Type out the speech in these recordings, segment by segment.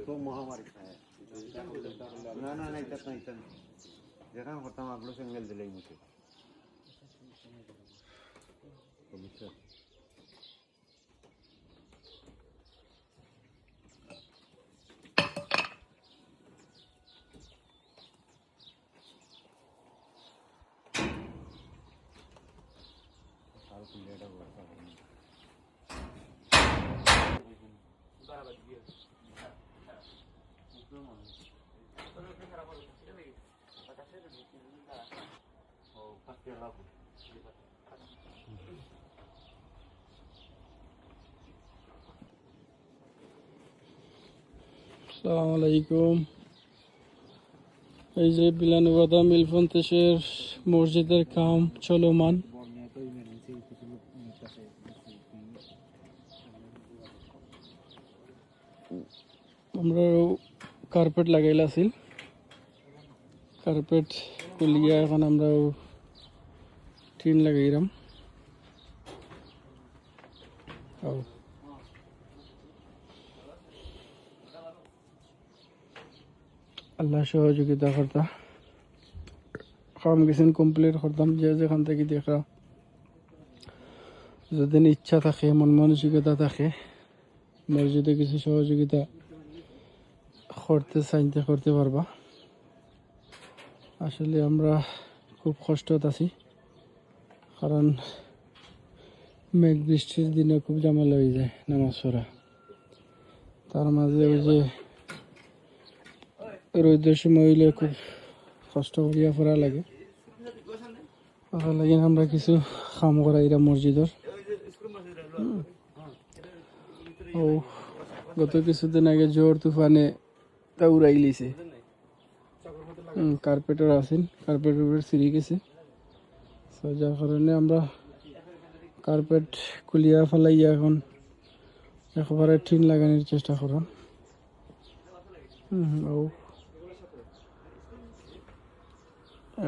তো মহামারী না না না এটা না যেখানে করতাম আগলো সিঙ্গেল দিলেই মুছে আসসালামু আলাইকুম। এই যে বিলানুবাদা মিলফন্তেশের মসজিদের কাম চলমান। আমরা কার্পেট লাগাইলাছিল, কার্পেট কুলিয়া এখন আমরা টিন লাগাইলাম। আল্লাহ সহযোগিতা করতা কাম গেছেন কমপ্লিট করতাম। যে যেখান থেকে দেখা যদি ইচ্ছা থাকে, মন মানসিকতা থাকে, মসজিদে কিছু সহযোগিতা করতে পারবা। আসলে আমরা খুব কষ্টত আছি, কারণ মেঘ বৃষ্টির দিনে খুব ঝামেলা হয়ে যায় নামাজ পড়া। তার মাঝে ওই যে রোদের সময় হইলে খুব কষ্ট করিয়া পড়া লাগে। লাগে আমরা কিছু কাম করাইরা মসজিদের। ও গত কিছুদিন আগে জোর তুফানে তা উড়াই লিছে। কার্পেটার আছেন, কার্পেটের উপরে ছিঁড়ে গেছে। যার কারণে আমরা কার্পেট খুলিয়া ফেলাইয়া এখন একেবারে টিন লাগানোর চেষ্টা করলাম। ও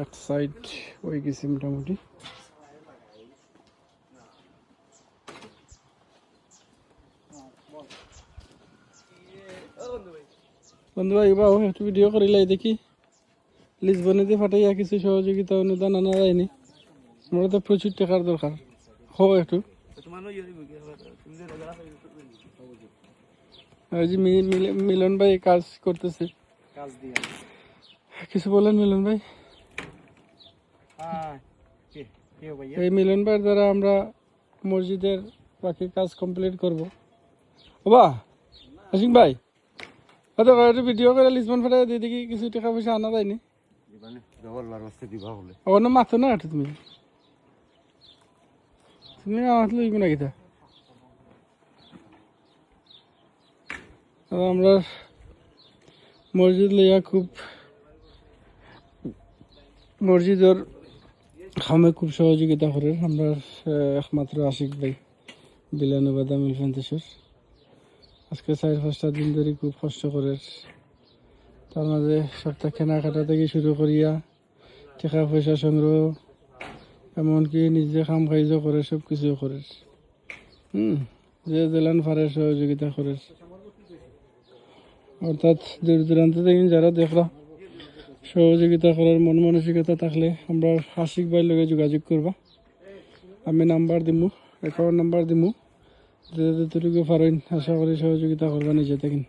এক সাইড হয়ে গেছে মোটামুটি। বন্ধু ভাই বাবু একটু ভিডিও করিলাই দেখি, লিসবনেতে ফাটাইয়া কিছু সহযোগিতা অনুদান আনা যায়নি। আমরা তো প্রচুর টাকার দরকার। হোক একটু ওই যে মিলন ভাই কাজ করতেছে, কিছু বলেন মিলন ভাই। এই মিলন ভাইয়ের দ্বারা আমরা মসজিদের বাকি কাজ কমপ্লিট করবো। বাবা আসিং ভাই একটু ভিডিও করে লিসবন ফেটাই দিয়ে দেখি কিছু টাকা পয়সা আনা যায়নি। অন্য মাথো না একটু তুমি তুমি আমার লইব না কিতা। আমরা মসজিদ লইয়া খুব মসজিদের খামে খুব সহযোগিতা করে আমরা একমাত্র আশিক ভাই বিলানুবাদা মিলফন্তেশ্বর। আজকে 4-5টা দিন ধরে খুব কষ্ট করে, তার মাঝে সপ্তাহ কেনাকাটা থেকে শুরু করিয়া টাকা পয়সা সংগ্রহ, এমনকি নিজে কাম কাজ করে, সব কিছু করে। যে জেলান ফারে সহযোগিতা করে। অর্থাৎ দূর দূরান্ত থেকে যারা দেখলা সহযোগিতা করার মন মানসিকতা থাকলে আমরা আশিক ভাইয়ের লগে যোগাযোগ করবা। আমি নাম্বার দিমু, অ্যাকাউন্ট নাম্বার দিমু, যতটুকু পারেন আশা করি সহযোগিতা করবা নিজে থেকে।